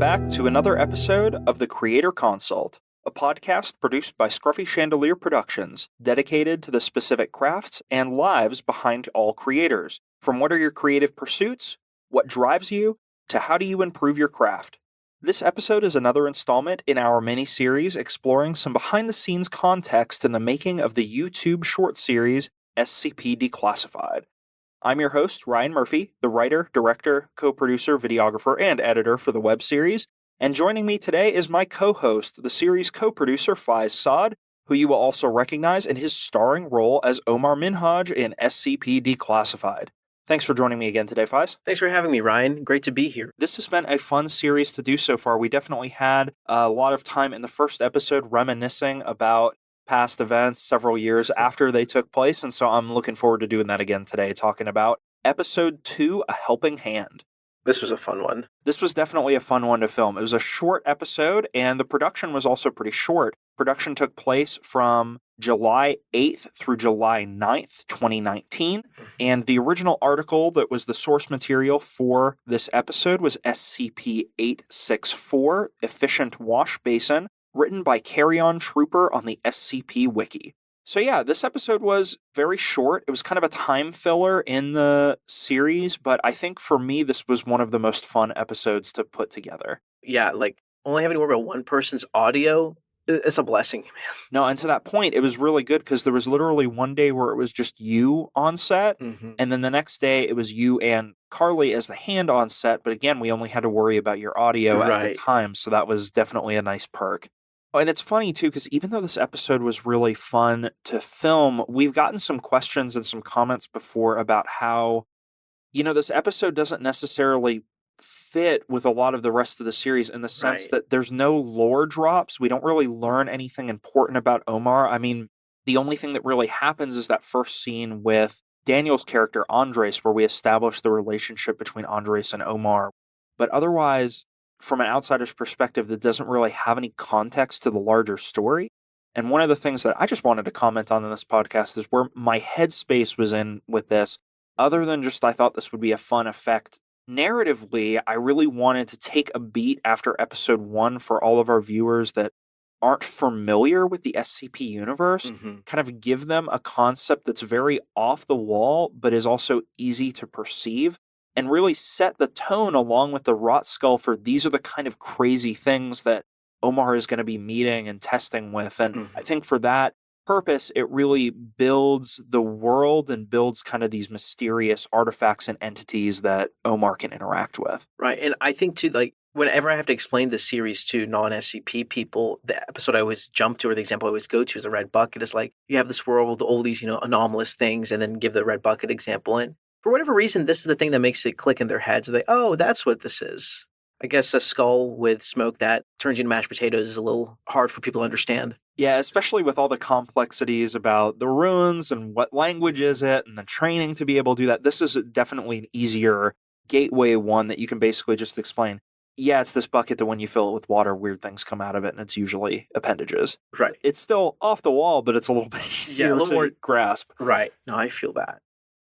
back to another episode of The Creator Consult, a podcast produced by Scruffy Chandelier Productions, dedicated to the specific crafts and lives behind all creators. From what are your creative pursuits, what drives you, to how do you improve your craft. This episode is another installment in our mini-series exploring some behind-the-scenes context in the making of the YouTube short series SCP D-Classified. I'm your host, Ryan Murphy, the writer, director, co-producer, videographer, and editor for the web series, and joining me today is my co-host, the series co-producer Faaiz Saad, who you will also recognize in his starring role as Omar Minhaj in SCP Declassified. Thanks for joining me again today, Faaiz. Thanks for having me, Ryan. Great to be here. This has been a fun series to do so far. We definitely had a lot of time in the first episode reminiscing about past events several years after they took place, and so I'm looking forward to doing that again today, talking about Episode 2, A Helping Hand. This was a fun one. This was definitely a fun one to film. It was a short episode, and the production was also pretty short. Production took place from July 8th through July 9th, 2019, and the original article that was the source material for this episode was SCP-864, Efficient Wash Basin, written by Carry-On Trooper on the SCP Wiki. So yeah, this episode was very short. It was kind of a time filler in the series, but I think for me, this was one of the most fun episodes to put together. Yeah, like, only having to worry about one person's audio, it's a blessing, man. No, and to that point, it was really good because there was literally one day where it was just you on set, and then the next day it was you and Carly as the hand on set, but again, we only had to worry about your audio at the time, so that was definitely a nice perk. And it's funny, too, because even though this episode was really fun to film, we've gotten some questions and some comments before about how, this episode doesn't necessarily fit with a lot of the rest of the series in the sense that there's no lore drops. We don't really learn anything important about Omar. I mean, the only thing that really happens is that first scene with Daniel's character, Andres, where we establish the relationship between Andres and Omar. But otherwise, from an outsider's perspective, that doesn't really have any context to the larger story. And one of the things that I just wanted to comment on in this podcast is where my headspace was in with this, other than just I thought this would be a fun effect. Narratively, I really wanted to take a beat after episode 1 for all of our viewers that aren't familiar with the SCP universe, kind of give them a concept that's very off the wall, but is also easy to perceive, and really set the tone along with the Rot Skull for these are the kind of crazy things that Omar is going to be meeting and testing with. And I think for that purpose, it really builds the world and builds kind of these mysterious artifacts and entities that Omar can interact with. Right. And I think, too, like, whenever I have to explain this series to non-SCP people, the episode I always jump to or the example I always go to is a red bucket. It's like you have this world with all these, anomalous things and then give the red bucket example. And for whatever reason, this is the thing that makes it click in their heads. They, oh, that's what this is. I guess a skull with smoke that turns you into mashed potatoes is a little hard for people to understand. Yeah, especially with all the complexities about the ruins and what language is it and the training to be able to do that. This is definitely an easier gateway one that you can basically just explain. Yeah, it's this bucket that when you fill it with water, weird things come out of it, and it's usually appendages. Right. It's still off the wall, but it's a little bit easier to grasp. Right. No, I feel that.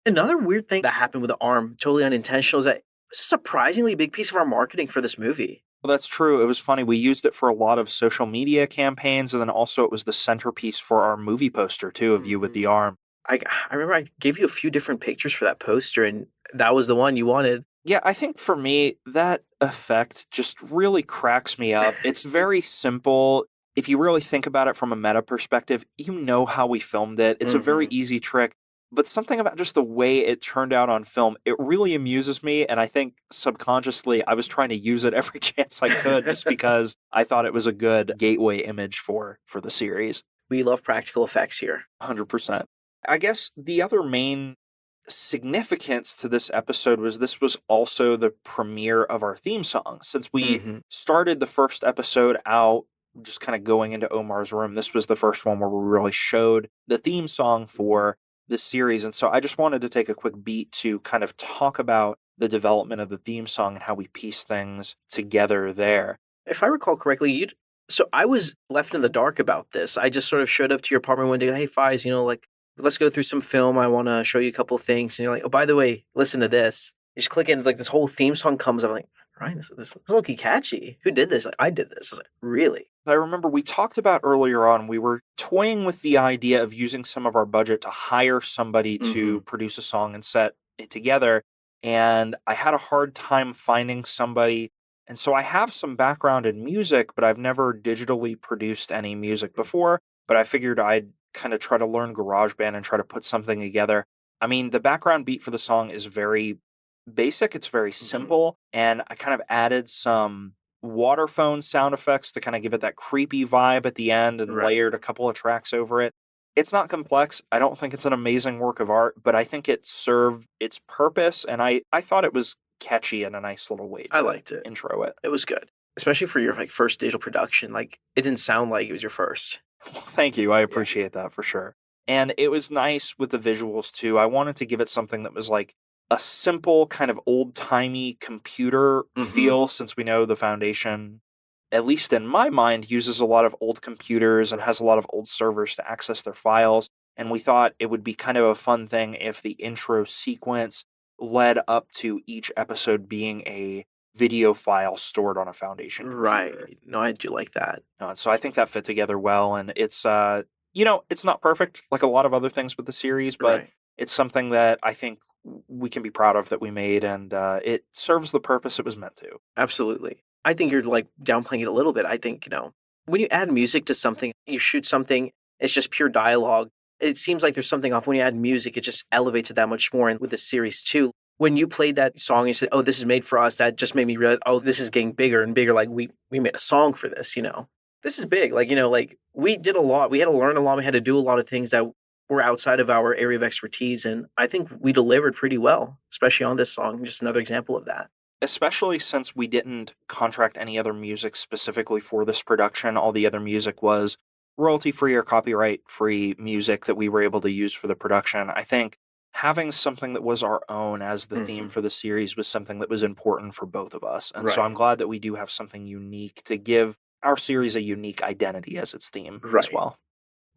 Another weird thing that happened with the arm, totally unintentional, is that it was a surprisingly big piece of our marketing for this movie. Well, that's true. It was funny. We used it for a lot of social media campaigns, and then also it was the centerpiece for our movie poster, too, of you with the arm. I remember I gave you a few different pictures for that poster, and that was the one you wanted. Yeah, I think for me, that effect just really cracks me up. It's very simple. If you really think about it from a meta perspective, you know how we filmed it. It's a very easy trick. But something about just the way it turned out on film, it really amuses me, and I think subconsciously I was trying to use it every chance I could just because I thought it was a good gateway image for the series. We love practical effects here. 100%. I guess the other main significance to this episode was this was also the premiere of our theme song. Since we started the first episode out just kind of going into Omar's room, this was the first one where we really showed the theme song for this series. And so I just wanted to take a quick beat to kind of talk about the development of the theme song and how we piece things together there. If I recall correctly, so I was left in the dark about this. I just sort of showed up to your apartment one day, hey, Faaiz, let's go through some film. I want to show you a couple of things. And you're like, oh, by the way, listen to this. You just click in, like, this whole theme song comes. I'm like, Ryan, this is low-key catchy. Who did this? Like, I did this. I was like, really? I remember we talked about earlier on, we were toying with the idea of using some of our budget to hire somebody to produce a song and set it together. And I had a hard time finding somebody. And so I have some background in music, but I've never digitally produced any music before. But I figured I'd kind of try to learn GarageBand and try to put something together. I mean, the background beat for the song is very basic. It's very simple. And I kind of added some water phone sound effects to kind of give it that creepy vibe at the end and layered a couple of tracks over it. It's not complex. I don't think it's an amazing work of art, but I think it served its purpose, and I thought it was catchy and a nice little way to I liked it. Intro it. It was good. Especially for your first digital production. Like, it didn't sound like it was your first. Thank you. I appreciate that for sure. And it was nice with the visuals too. I wanted to give it something that was like a simple kind of old-timey computer feel, since we know the Foundation, at least in my mind, uses a lot of old computers and has a lot of old servers to access their files. And we thought it would be kind of a fun thing if the intro sequence led up to each episode being a video file stored on a Foundation computer. Right. No, I do like that. So I think that fit together well, and it's, it's not perfect like a lot of other things with the series, but it's something that I think we can be proud of that we made, and it serves the purpose it was meant to. Absolutely. I think you're downplaying it a little bit. I think, when you add music to something, you shoot something, it's just pure dialogue. It seems like there's something off. When you add music, it just elevates it that much more. And with the series too, when you played that song and you said, oh, this is made for us, that just made me realize, oh, this is getting bigger and bigger. Like, we made a song for this, This is big. We did a lot. We had to learn a lot. We had to do a lot of things that were outside of our area of expertise. And I think we delivered pretty well, especially on this song. Just another example of that. Especially since we didn't contract any other music specifically for this production. All the other music was royalty-free or copyright-free music that we were able to use for the production. I think having something that was our own as the theme for the series was something that was important for both of us. And so I'm glad that we do have something unique to give our series a unique identity as its theme as well.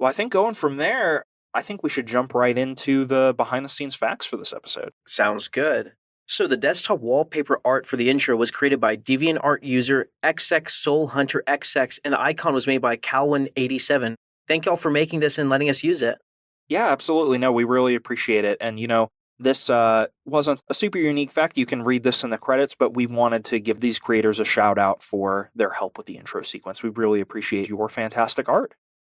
Well, I think going from there, I think we should jump right into the behind-the-scenes facts for this episode. Sounds good. So the desktop wallpaper art for the intro was created by DeviantArt user XXSoulHunterXX, and the icon was made by Calwin87. Thank y'all for making this and letting us use it. Yeah, absolutely. No, we really appreciate it. And, this wasn't a super unique fact. You can read this in the credits, but we wanted to give these creators a shout out for their help with the intro sequence. We really appreciate your fantastic art.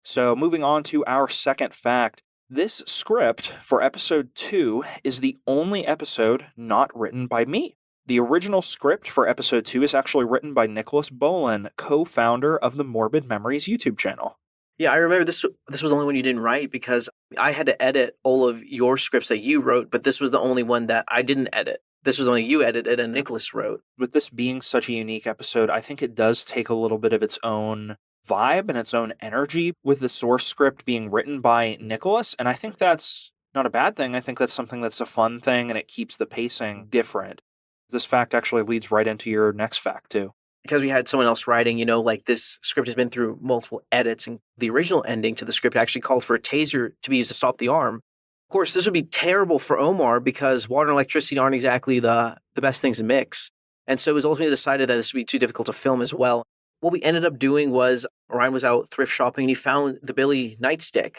So moving on to our second fact, this script for episode 2 is the only episode not written by me. The original script for episode 2 is actually written by Nicholas Bolin, co-founder of the Morbid Memories YouTube channel. Yeah, I remember this was the only one you didn't write because I had to edit all of your scripts that you wrote, but this was the only one that I didn't edit. This was only you edited and Nicholas wrote. With this being such a unique episode, I think it does take a little bit of its own vibe and its own energy with the source script being written by Nicholas, and I think that's not a bad thing. I think that's something that's a fun thing, and it keeps the pacing different. This fact actually leads right into your next fact, too. Because we had someone else writing, this script has been through multiple edits, and the original ending to the script actually called for a taser to be used to stop the arm. Of course, this would be terrible for Omar because water and electricity aren't exactly the best things to mix. And so it was ultimately decided that this would be too difficult to film as well. What we ended up doing was Ryan was out thrift shopping and he found the Billy nightstick.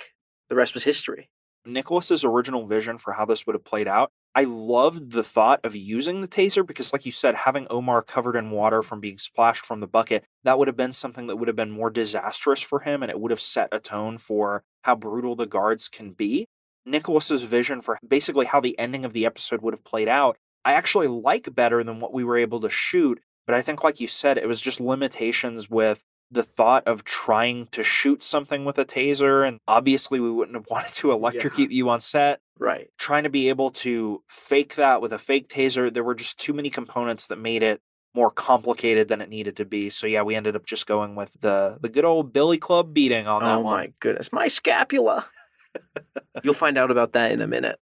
The rest was history. Nicholas's original vision for how this would have played out, I loved the thought of using the taser because, like you said, having Omar covered in water from being splashed from the bucket, that would have been something that would have been more disastrous for him, and it would have set a tone for how brutal the guards can be. Nicholas's vision for basically how the ending of the episode would have played out, I actually like better than what we were able to shoot, but I think, like you said, it was just limitations with the thought of trying to shoot something with a taser, and obviously we wouldn't have wanted to electrocute you on set. Right. Trying to be able to fake that with a fake taser, there were just too many components that made it more complicated than it needed to be. So yeah, we ended up just going with the good old Billy Club beating on that one. Oh my goodness, my scapula. You'll find out about that in a minute.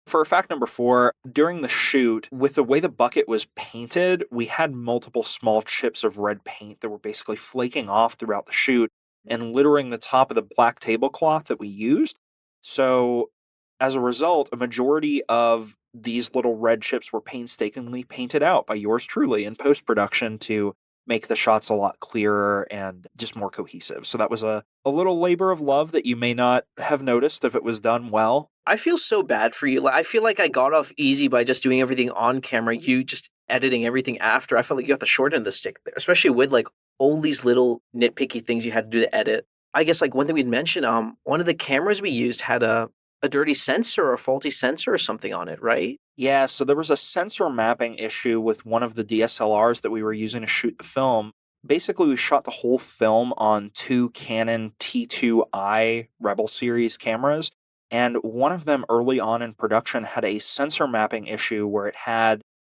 For fact number 4, during the shoot, with the way the bucket was painted, we had multiple small chips of red paint that were basically flaking off throughout the shoot and littering the top of the black tablecloth that we used. So as a result, a majority of these little red chips were painstakingly painted out by yours truly in post-production to make the shots a lot clearer and just more cohesive. So that was a little labor of love that you may not have noticed if it was done well. I feel so bad for you. I feel like I got off easy by just doing everything on camera. You just editing everything after. I felt like you got the short end of the stick there, especially with like all these little nitpicky things you had to do to edit. I guess like one thing we'd mentioned, one of the cameras we used had a dirty sensor or a faulty sensor or something on it, right? Yeah, so there was a sensor mapping issue with one of the DSLRs that we were using to shoot the film. Basically, we shot the whole film on 2 Canon T2i Rebel series cameras, and one of them early on in production had a sensor mapping issue where it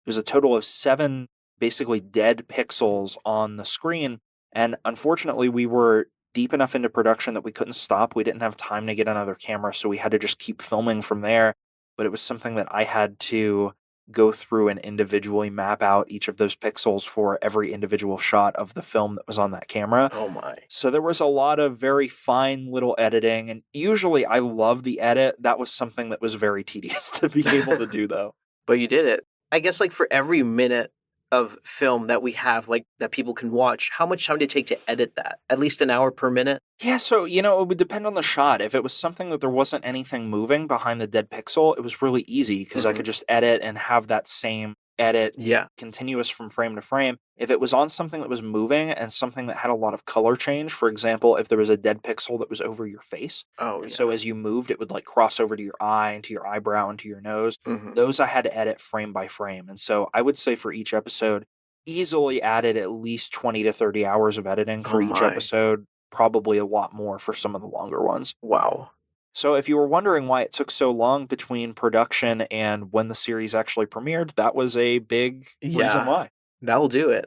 was a total of 7 basically dead pixels on the screen, and unfortunately we were deep enough into production that we couldn't stop. We didn't have time to get another camera, so we had to just keep filming from there. But it was something that I had to go through and individually map out each of those pixels for every individual shot of the film that was on that camera. Oh my. So there was a lot of very fine little editing, and usually I love the edit. That was something that was very tedious to be able to do, though. But you did it. I guess like for every minute of film that we have, like that people can watch, how much time did it take to edit that? At least an hour per minute? Yeah, so, it would depend on the shot. If it was something that there wasn't anything moving behind the dead pixel, it was really easy because I could just edit and have that same edit continuous from frame to frame. If it was on something that was moving and something that had a lot of color change, for example, if there was a dead pixel that was over your face, so as you moved, it would like cross over to your eye, into your eyebrow, into your nose. Those I had to edit frame by frame. And so I would say for each episode, easily added at least 20 to 30 hours of editing for each episode, probably a lot more for some of the longer ones. Wow. So if you were wondering why it took so long between production and when the series actually premiered, that was a big reason why. That'll do it.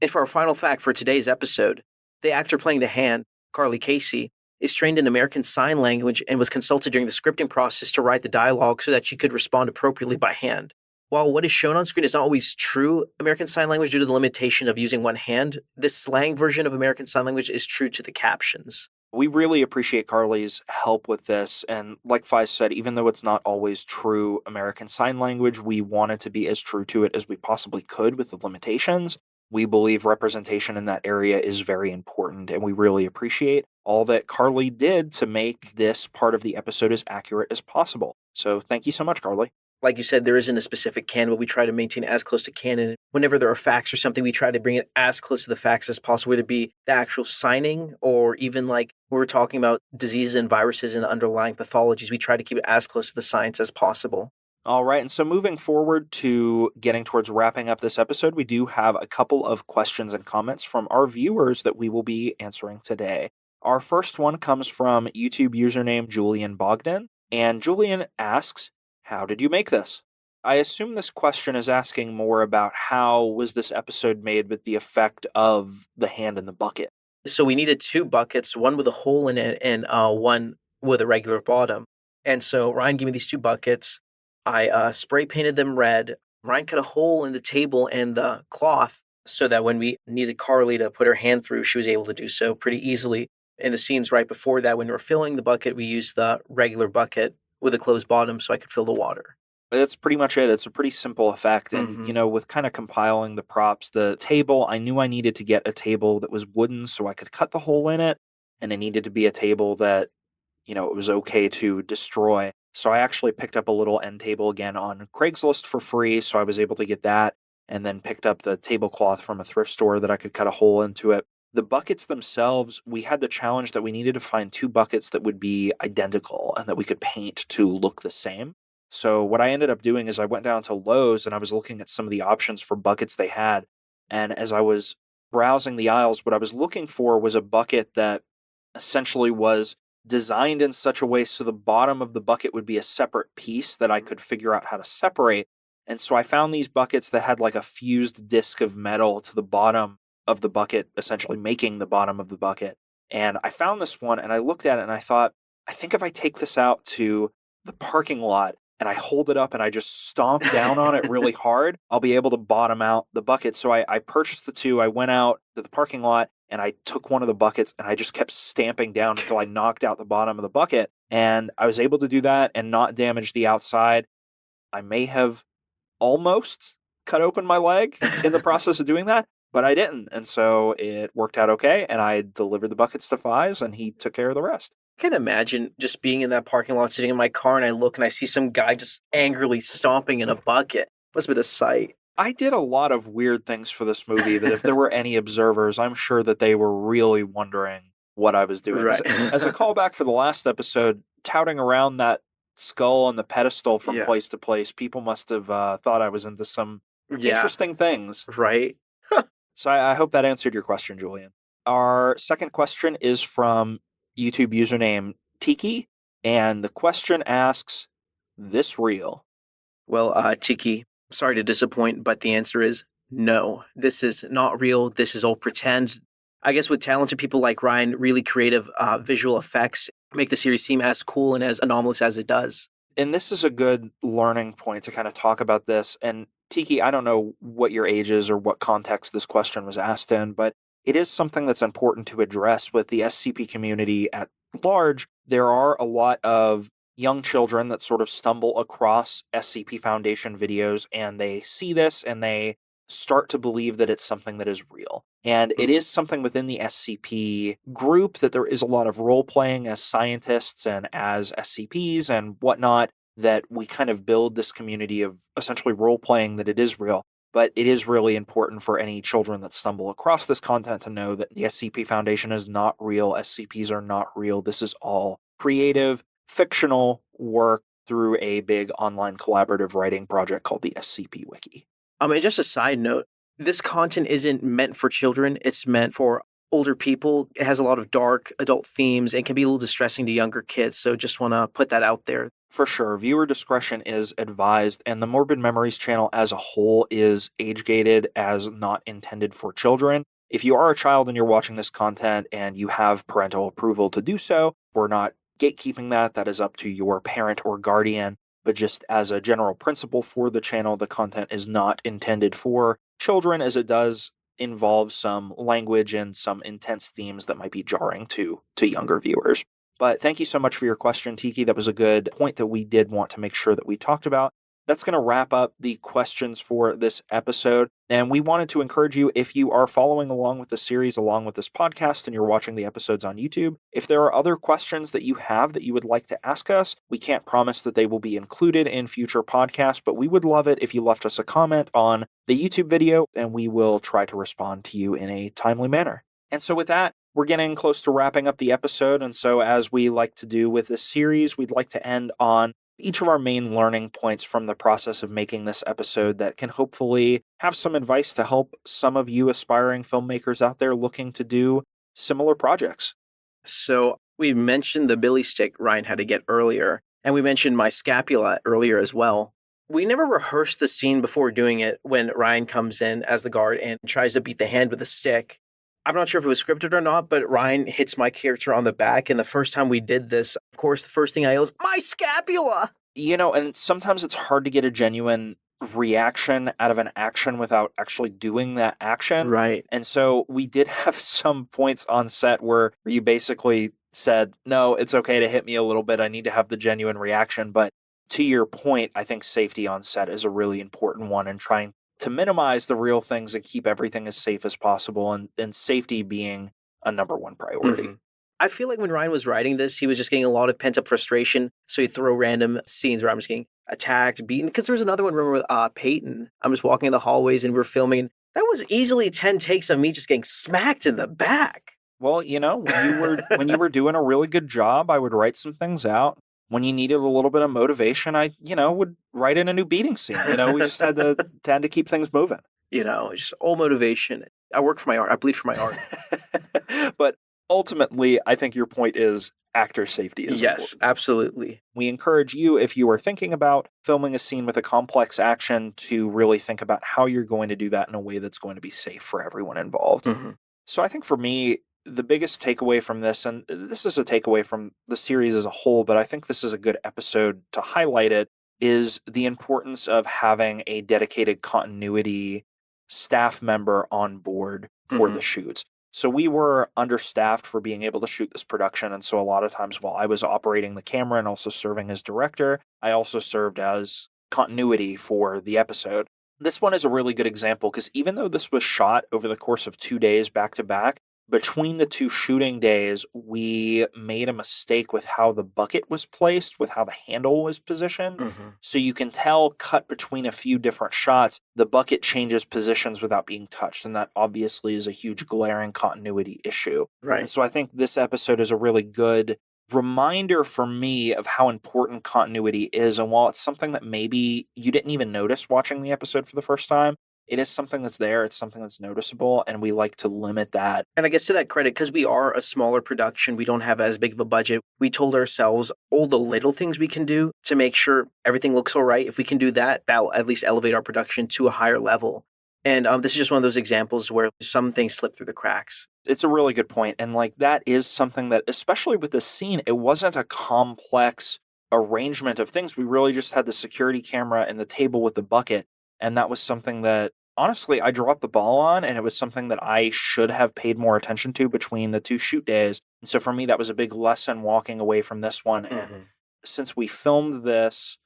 And for our final fact for today's episode, the actor playing the hand, Carly Casey, is trained in American Sign Language and was consulted during the scripting process to write the dialogue so that she could respond appropriately by hand. While what is shown on screen is not always true American Sign Language due to the limitation of using one hand, this slang version of American Sign Language is true to the captions. We really appreciate Carly's help with this, and like Faaiz said, even though it's not always true American Sign Language, we wanted to be as true to it as we possibly could with the limitations. We believe representation in that area is very important, and we really appreciate all that Carly did to make this part of the episode as accurate as possible. So thank you so much, Carly. Like you said, there isn't a specific canon, but we try to maintain as close to canon. Whenever there are facts or something, we try to bring it as close to the facts as possible, whether it be the actual signing or even like when we're talking about diseases and viruses and the underlying pathologies, we try to keep it as close to the science as possible. All right, and so moving forward to getting towards wrapping up this episode, we do have a couple of questions and comments from our viewers that we will be answering today. Our first one comes from YouTube username Julian Bogdan, and Julian asks, how did you make this? I assume this question is asking more about how was this episode made with the effect of the hand in the bucket. So we needed 2 buckets, one with a hole in it and one with a regular bottom. And so Ryan gave me these 2 buckets. I spray painted them red. Ryan cut a hole in the table and the cloth so that when we needed Carly to put her hand through, she was able to do so pretty easily. In the scenes right before that, when we were filling the bucket, we used the regular bucket with a closed bottom so I could fill the water. That's pretty much it. It's a pretty simple effect. And, with kind of compiling the props, the table, I knew I needed to get a table that was wooden so I could cut the hole in it. And it needed to be a table that, it was okay to destroy. So I actually picked up a little end table again on Craigslist for free. So I was able to get that and then picked up the tablecloth from a thrift store that I could cut a hole into it. The buckets themselves, we had the challenge that we needed to find 2 buckets that would be identical and that we could paint to look the same. So what I ended up doing is I went down to Lowe's and I was looking at some of the options for buckets they had. And as I was browsing the aisles, what I was looking for was a bucket that essentially was designed in such a way so the bottom of the bucket would be a separate piece that I could figure out how to separate. And so I found these buckets that had like a fused disc of metal to the bottom of the bucket, essentially making the bottom of the bucket. And I found this one and I looked at it and I thought, I think if I take this out to the parking lot and I hold it up and I just stomp down on it really hard, I'll be able to bottom out the bucket. So I purchased the 2. I went out to the parking lot and I took one of the buckets and I just kept stamping down until I knocked out the bottom of the bucket. And I was able to do that and not damage the outside. I may have almost cut open my leg in the process of doing that, but I didn't. And so it worked out okay, and I delivered the buckets to Faaiz, and he took care of the rest. I can imagine just being in that parking lot, sitting in my car, and I look and I see some guy just angrily stomping in a bucket. Must have been a sight. I did a lot of weird things for this movie that if there were any observers, I'm sure that they were really wondering what I was doing. Right. As a callback for the last episode, touting around that skull on the pedestal from place to place, people must have thought I was into some interesting things. Right. So I hope that answered your question, Julian. Our second question is from YouTube username Tiki, and the question asks, this real? Well, Tiki, sorry to disappoint, but the answer is no. This is not real. This is all pretend. I guess with talented people like Ryan, really creative visual effects make the series seem as cool and as anomalous as it does. And this is a good learning point to kind of talk about this. And Tiki, I don't know what your age is or what context this question was asked in, but it is something that's important to address with the SCP community at large. There are a lot of young children that sort of stumble across SCP Foundation videos, and they see this and they start to believe that it's something that is real. And it is something within the SCP group that there is a lot of role-playing as scientists and as SCPs and whatnot, that we kind of build this community of essentially role-playing that it is real. But it is really important for any children that stumble across this content to know that the SCP Foundation is not real. SCPs are not real. This is all creative, fictional work through a big online collaborative writing project called the SCP Wiki. And just a side note, this content isn't meant for children. It's meant for older people. It has a lot of dark adult themes and can be a little distressing to younger kids. So just want to put that out there. For sure. Viewer discretion is advised, and the Morbid Memories channel as a whole is age-gated as not intended for children. If you are a child and you're watching this content and you have parental approval to do so, we're not gatekeeping that. That is up to your parent or guardian. But just as a general principle for the channel, the content is not intended for children, as it does involve some language and some intense themes that might be jarring to younger viewers. But thank you so much for your question, Tiki. That was a good point that we did want to make sure that we talked about. That's going to wrap up the questions for this episode. And we wanted to encourage you, if you are following along with the series, along with this podcast, and you're watching the episodes on YouTube, if there are other questions that you have that you would like to ask us, we can't promise that they will be included in future podcasts, but we would love it if you left us a comment on the YouTube video, and we will try to respond to you in a timely manner. And so with that, we're getting close to wrapping up the episode, and so as we like to do with this series, we'd like to end on each of our main learning points from the process of making this episode that can hopefully have some advice to help some of you aspiring filmmakers out there looking to do similar projects. So we mentioned the billy stick Ryan had to get earlier, and we mentioned my scapula earlier as well. We never rehearsed the scene before doing it when Ryan comes in as the guard and tries to beat the hand with a stick. I'm not sure if it was scripted or not, but Ryan hits my character on the back. And the first time we did this, of course, the first thing I yell is, my scapula! You know, and sometimes it's hard to get a genuine reaction out of an action without actually doing that action. Right. And so we did have some points on set where you basically said, no, it's okay to hit me a little bit. I need to have the genuine reaction. But to your point, I think safety on set is a really important one, and trying to minimize the real things and keep everything as safe as possible, and safety being a number one priority. Mm-hmm. I feel like when Ryan was writing this, he was just getting a lot of pent-up frustration, so he'd throw random scenes where I'm just getting attacked, beaten. Because there was another one, remember, with Peyton. I'm just walking in the hallways and we're filming, and that was easily 10 takes of me just getting smacked in the back. Well, you know, when you were doing a really good job, I would write some things out. When you needed a little bit of motivation, I, would write in a new beating scene. We just had to keep things moving. Just all motivation. I work for my art. I bleed for my art. But ultimately, I think your point is actor safety is important. Yes, absolutely. We encourage you, if you are thinking about filming a scene with a complex action, to really think about how you're going to do that in a way that's going to be safe for everyone involved. Mm-hmm. So I think for me, the biggest takeaway from this, and this is a takeaway from the series as a whole, but I think this is a good episode to highlight it, is the importance of having a dedicated continuity staff member on board for the shoots. So we were understaffed for being able to shoot this production, and so a lot of times while I was operating the camera and also serving as director, I also served as continuity for the episode. This one is a really good example because even though this was shot over the course of 2 days back to back, between the 2 shooting days, we made a mistake with how the bucket was placed, with how the handle was positioned. So you can tell, cut between a few different shots, the bucket changes positions without being touched. And that obviously is a huge glaring continuity issue. Right. And so I think this episode is a really good reminder for me of how important continuity is. And while it's something that maybe you didn't even notice watching the episode for the first time, it is something that's there, it's something that's noticeable, and we like to limit that. And I guess to that credit, because we are a smaller production, we don't have as big of a budget, we told ourselves all the little things we can do to make sure everything looks all right. If we can do that, that'll at least elevate our production to a higher level. And this is just one of those examples where some things slip through the cracks. It's a really good point. And like that is something that, especially with this scene, it wasn't a complex arrangement of things. We really just had the security camera and the table with the bucket. And that was something that, honestly, I dropped the ball on, and it was something that I should have paid more attention to between the 2 shoot days. And so for me, that was a big lesson walking away from this one. And since we filmed this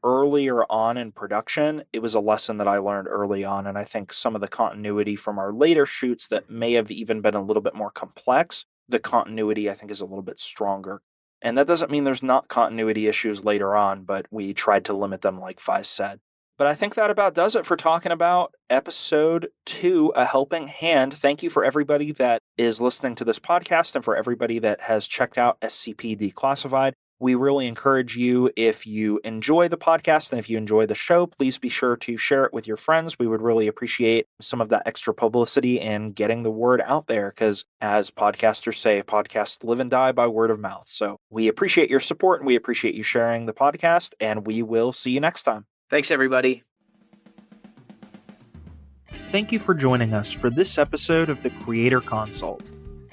earlier on in production, it was a lesson that I learned early on. And I think some of the continuity from our later shoots that may have even been a little bit more complex, the continuity I think is a little bit stronger. And that doesn't mean there's not continuity issues later on, but we tried to limit them like Faaiz said. But I think that about does it for talking about episode 2, A Helping Hand. Thank you for everybody that is listening to this podcast and for everybody that has checked out SCP Declassified. We really encourage you, if you enjoy the podcast and if you enjoy the show, please be sure to share it with your friends. We would really appreciate some of that extra publicity and getting the word out there because, as podcasters say, podcasts live and die by word of mouth. So we appreciate your support and we appreciate you sharing the podcast, and we will see you next time. Thanks, everybody. Thank you for joining us for this episode of the Creator Consult.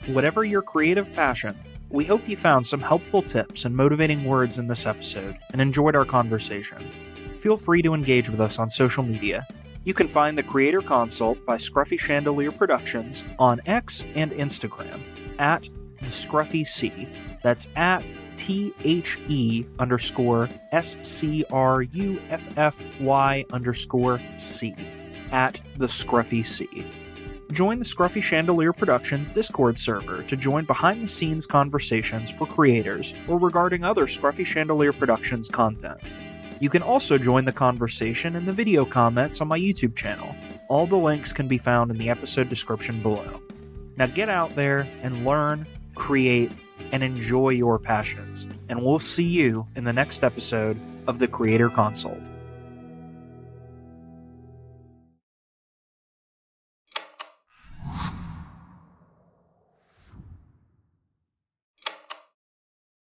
Whatever your creative passion, we hope you found some helpful tips and motivating words in this episode and enjoyed our conversation. Feel free to engage with us on social media. You can find the Creator Consult by Scruffy Chandelier Productions on X and Instagram at the Scruffy C. That's at THE_SCRUFFY_C at the Scruffy C. Join the Scruffy Chandelier Productions Discord server to join behind-the-scenes conversations for creators or regarding other Scruffy Chandelier Productions content. You can also join the conversation in the video comments on my YouTube channel. All the links can be found in the episode description below. Now get out there and learn, create, and enjoy your passions. And we'll see you in the next episode of the Creator Consult.